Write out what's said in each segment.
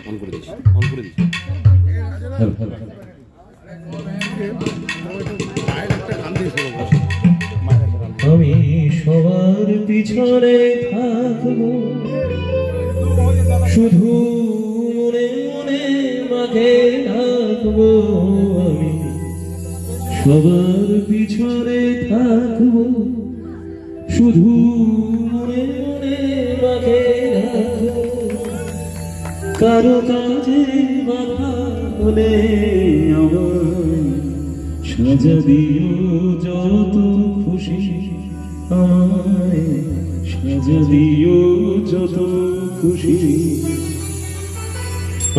On করে this, on করে this. আমি সবার পিছনে থাকবো, শুধু মনে মনে মাঝে থাকবো। আমি সবার পিছনে থাকবো, শুধু মনে মনে মাঝে থাকবো। কারো কাজে বাধা হলে আমায় সাজা দিও যত খুশি, আমায় সাজা দিও যত খুশি।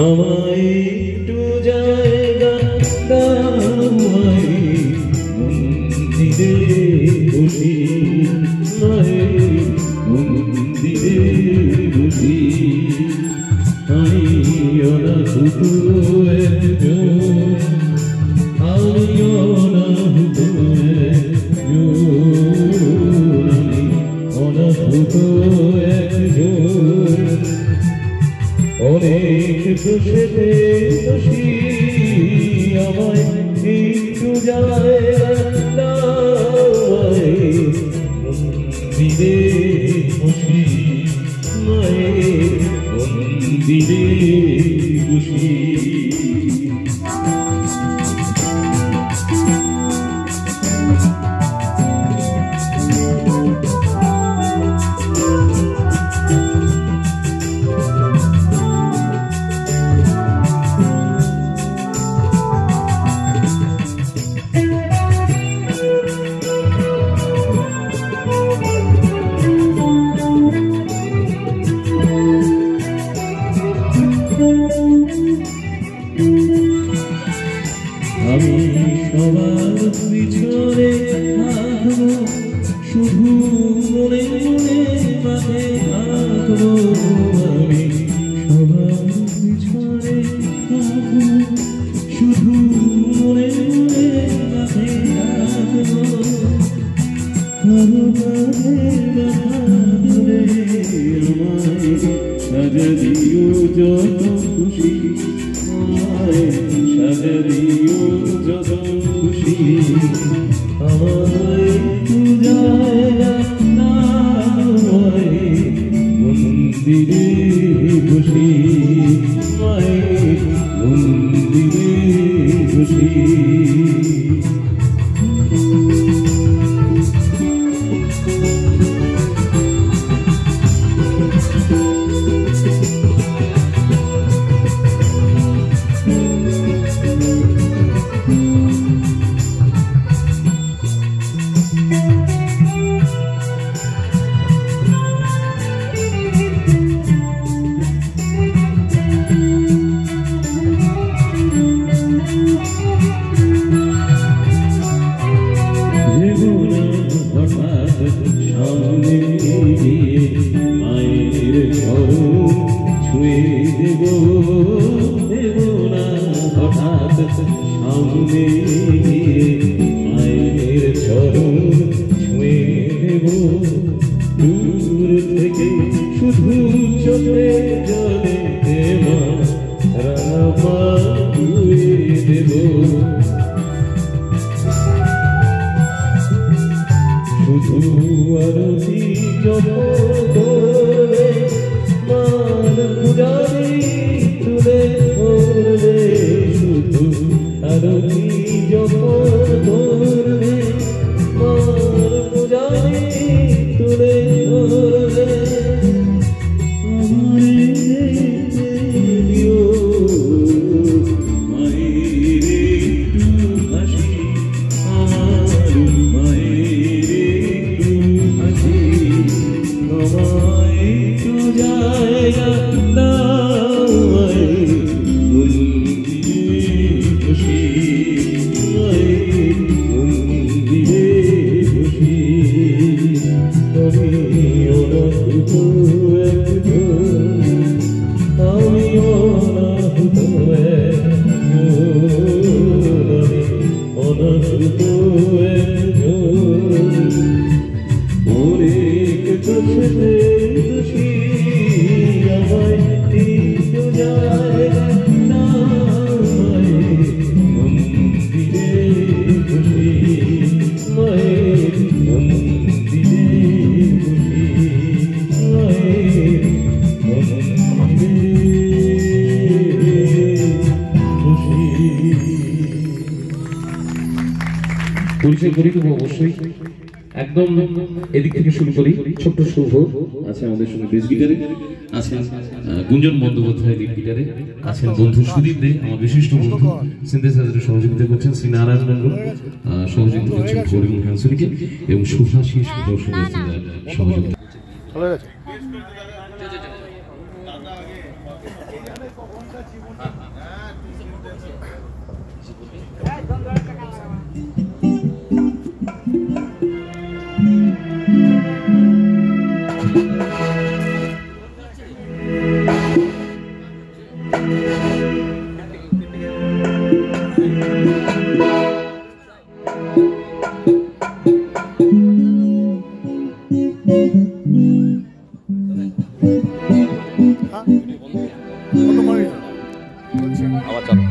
আমায় একটু জায়গা দাও, মন্দিরে বসি, মন্দিরে বসি। আমি অনাথ একজন, আমি অনাথ একজন, আমি অনাথ একজন। অনেক দোষেতে দোষী, আমায় একটু জায়গা দাও, মন্দিরে বসি, মন্দিরে বসি। আমি সবার পিছনে থাকবো, শুধু মনে মনে মাঝে থাকবো। আমি সবার পিছনে থাকবো, শুধু মনে মনে মাঝে থাকবো। কারো কাজে বাধা হলে আমায় সাজা দিও যত খুশি, সাজা দিও যত খুশি। আমায় একটু জায়গা দাও, মন্দিরে বসি, মন্দিরে বসি। সামনে মায়ের চরণ ছুঁয়ে দেব, দেব না হঠাৎ সামনে মায়ের চরণ ছুঁয়ে দেব। দূর থেকে শুধু চোখে জলে দেবা, রামা ধুয়ে দেব। শুধু আরতি জপ করবে, মান পূজারি তুলে ধরবে। শুধু আরতি জপ করবে, মান পূজারি পরিচয় করি দেবো অবশ্যই। একদম এদিক থেকে শুরু করি। ছোট্ট শুভ আছে আমাদের সঙ্গে বেস গিটারে, আছেন গুঞ্জন বন্দ্যোপাধ্যায় লিড গিটারে, আছেন বন্ধু সুদীপ দে আমার বিশিষ্ট বন্ধু, সিনথেসাইজারে সহযোগিতা করছেন শ্রী নারায়ণ মন্ডল, সহযোগিতা করছেন গৌরী হ্যান্সুলিকে এবং সুভাষী সুদর্শন সহযোগিতা। আবার চালু